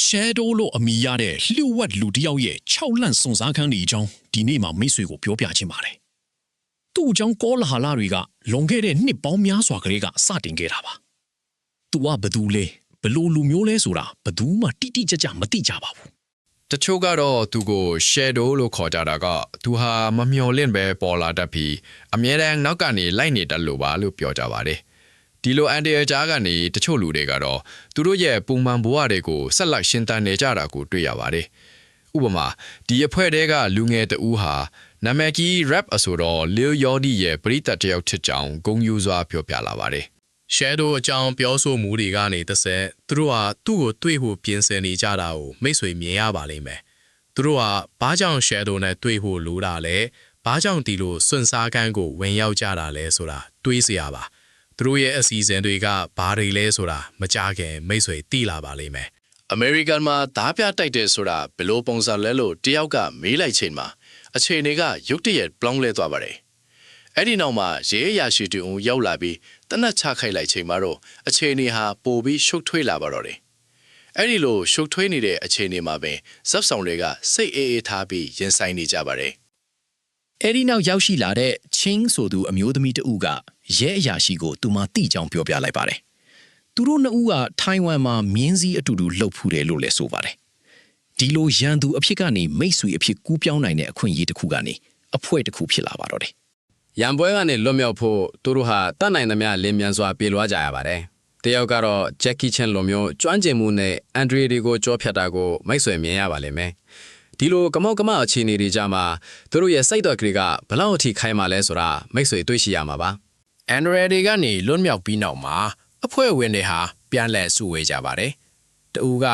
Shadow လို့အမည်ရတဲ့လျှို့ဝှက်လူတစ်ယောက်ရဲ့6လန့်စွန်စားခန်းဒီအကြောင်းဒီနေ့မှာမိတ်ဆွေကိုပြောပြခြင်းပါတယ်။သူ့အကြောင်းကောလာဟလတွေကလွန်ခဲ့တဲ့နှစ်ပေါင်းများစွာကလေးကစတင်ခဲ့တာပါ။ "तू ကဘသူလဲဘလို့လူမျိုးလဲဆိုတာဘသူမှတိတိကျကျမသိကြပါဘူး။တချို့ကတော့သူကို shadow လို့ခေါ်ကြတာကသူဟာမမျှော်လင့်ပဲပေါ်လာတတ်ပြီးအမြဲတမ်းနောက်ကနေလိုက်နေတတ်လို့ပါလို့ပြောကြပါတယ်။ဒီလိုအန်ဒီယာကြားကနေတချို့လူတွေကတော့သူတို့ရဲ့ပုံမှန်ဘဝတွေကိုဆက်လက်ရှင်းတန်းနေကြတာကိုတွေ့ရပါတယ်။ဥပမာဒီအဖွဲ့တဲကလူငယ်တဦးဟာနာမည်ကြီး rap အဆိုတော် Lil Yachty ရဲ့ပရိသတ်တယောက်ဖြစ်ကြောင်းဂုဏ်ယူစွာပြောပြလာပါတယ်။ Shadow အကြောင်းပြောဆိုမှုတွေကနေတစ်ဆက်သူတို့ဟာသူ့ကိုတွေ့ဖို့ပြင်ဆင်နေကြတာကိုမိတ်ဆွေမြင်ရပါလိမ့်မယ်။သူတို့ကဘာကြောင့် Shadow နဲ့တွေ့ဖို့လိုတာလဲ။ဘာကြောင့်ဒီလိုစွန့်စားခန်းကိုဝင်ရောက်ကြတာလဲဆိုတာတွေးစရာပါ။သူတို့ရဲ့အစီအစဉ်တွေကဘာတွေလဲဆိုတာမကြခင်မိတ်ဆွေသိလာပါလိမ့်မယ်။ American မှာဓားပြတိုက်တယ်ဆိုတာဘယ်လိုပုံစံလဲလို့တယောက်ကမေးလိုက်ချိန်မှာအခြေအနေကရုတ်တရက်ပြောင်းလဲသွားပါတယ်။အဲ့ဒီနောက်မှာရဲအရာရှိတူရောက်လာပြီးတနက်ချခိုက်လိုက်ချိန်မှာတော့အခြေအနေဟာပိုပြီးရှုပ်ထွေးလာပါတော့တယ်။အဲ့ဒီလိုရှုပ်ထွေးနေတဲ့အခြေအနေမှာပဲဇက်ဆောင်တွေကစိတ်အေးအေးထားပြီးရင်ဆိုင်နေကြပါတယ်။အဲဒီနောက်ရောက်ရှိလာတဲ့ချင်းဆိုသူအမျိုးသမီးတဦးကရဲအရာရှိကိုသူမသိကြောင်းပြောပြလိုက်ပါတယ်။သူတို့နှစ်ဦးကထိုင်ဝမ်မှာမြင်းစည်းအတူတူလှုပ်ဖူးတယ်လို့လည်းဆိုပါတယ်။ဒီလိုရန်သူအဖြစ်ကနေမိတ်ဆွေအဖြစ်ကူးပြောင်းနိုင်တဲ့အခွင့်အရေးတစ်ခုကနေအဖွဲ့တစ်ခုဖြစ်လာပါတော့တယ်။ရန်ပွဲကနေလွတ်မြောက်ဖို့သူတို့ဟာတတ်နိုင်သမျှလင်းမြန်စွာပြေလွှားကြရပါတယ်။တယောက်ကတော့ Jackie Chan လိုမျိုးကျွမ်းကျင်မှုနဲ့ Andre တွေကိုကြောဖြတ်တာကိုမိတ်ဆွေမြင်ရပါလိမ့်မယ်။ဒီလိုကမောက်ကမအခြေအနေတွေကြမှာသူတို့ရဲ့စိတ်တော်ကလေးကဘလောက်အထိခိုင်မာလဲဆိုတာမိတ်ဆွေတွေ့ရှိရမှာပါ။ Andre တွေကနေလွတ်မြောက်ပြီးနောက်မှာအဖွဲ့ဝင်တွေဟာပြန်လည်စုဝေးကြပါတယ်။တဦးက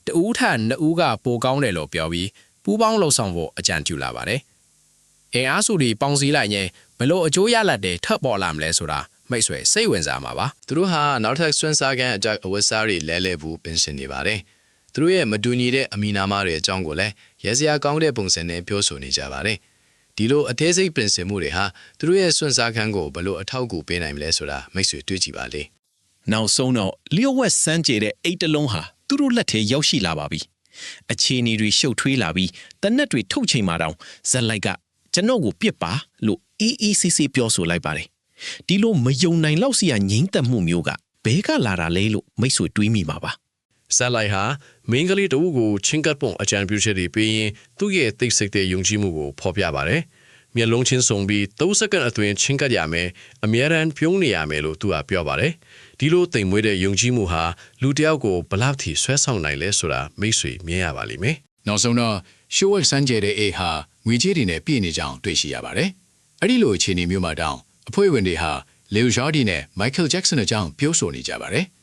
တဦးထနှစ်ဦးကပိုကောင်းတယ်လို့ပြောပြီးပူးပေါင်းလှုပ်ဆောင်ဖို့အကြံပြုလာပါတယ်။အင်အားစုတွေပေါင်းစည်းလိုက်ရင်ဘလို့အကျိုးရလဒ်တွေထပ်ပေါ်လာမလဲဆိုတာမိတ်ဆွေစိတ်ဝင်စားမှာပါ။သူတို့ဟာနောက်ထပ်စွန့်စားခန်းအကြအဝတ်စားတွေလဲလှယ်ဖို့ပြင်ဆင်နေပါတယ်။သူတို့ရဲ့မတူညီတဲ့အမီနာမတွေအကြောင်းကိုလည်းရဲစရာကောင်းတဲ့ပုံစံနဲ့ပြောဆိုနေကြပါတယ်။ဒီလိုအသေးစိတ်ပြင်ဆင်မှုတွေဟာသူတို့ရဲ့စွန့်စားခန်းကိုဘလို့အထောက်အကူပေးနိုင်မလဲဆိုတာမိတ်ဆွေတွေးကြည့်ပါလေ။နောက်ဆုံးတော့လျှို့ဝှက်စမ်းကြတဲ့အိတ်တလုံးဟာသူတို့လက်ထဲရောက်ရှိလာပါပြီ။အခြေအနေတွေရှုပ်ထွေးလာပြီးတနက်တွေထုတ်ချိန်မှတောင်ဇက်လိုက်ကကျွန်တော်ကိုပြစ်ပါလို့အေးဆေးဆေးပြောဆိုလိုက်ပါတယ်။ဒီလိုမယုံနိုင်လောက်စရာငြိမ့်သက်မှုမျိုးကဘဲကလာတာလဲလို့မိတ်ဆွေတွေးမိမှာပါ။ဇက်လိုက်ဟာမင်းကလေးတို့ကိုချင်းကပ်ပုံအကြံပြုချက်တွေပေးရင်သူ့ရဲ့သိစိတ်တဲ့ယုံကြည်မှုကိုဖော်ပြပါတယ်။မျက်လုံးချင်းစုံပြီး30စက္ကန့်အတွင်းချင်းကပ်ရမယ်အမြဲတမ်းပြုံးနေရမယ်လို့သူကပြောပါတယ်။ဒီလိုတိမ်မွေးတဲ့ယုံကြည်မှုဟာလူတစ်ယောက်ကိုဘလောက်ထိဆွဲဆောင်နိုင်လဲဆိုတာမိတ်ဆွေမြင်ရပါလိမ့်မယ်။နောက်ဆုံးတော့ရှိုးဝက်စမ်းကြတဲ့အေးဟာငွေကြေးတွေနဲ့ပြည့်နေကြောင်းတွေ့ရှိရပါတယ်။အဲ့ဒီလိုအခြေအနေမျိုးမှာတောင်အဖွဲ့ဝင်တွေဟာ Lil Yachty နဲ့ Michael Jackson အကြောင်းပြောဆိုနေကြပါတယ်။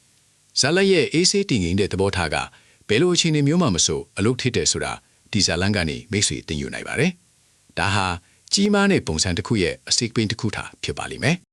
ဇာလက်ရဲ့အေးဆေးတည်ငြိမ်တဲ့သဘောထားကဘယ်လိုအခြေအနေမျိုးမှမဆိုအလုပ်ထစ်တယ်ဆိုတာဒီဇာလန်ကနေမိတ်ဆွေတင်ယူနိုင်ပါတယ်။ဒါဟာကြီးမားတဲ့ပုံစံတစ်ခုရဲ့အစိတ်ပင်တစ်ခုထားဖြစ်ပါလိမ့်မယ်။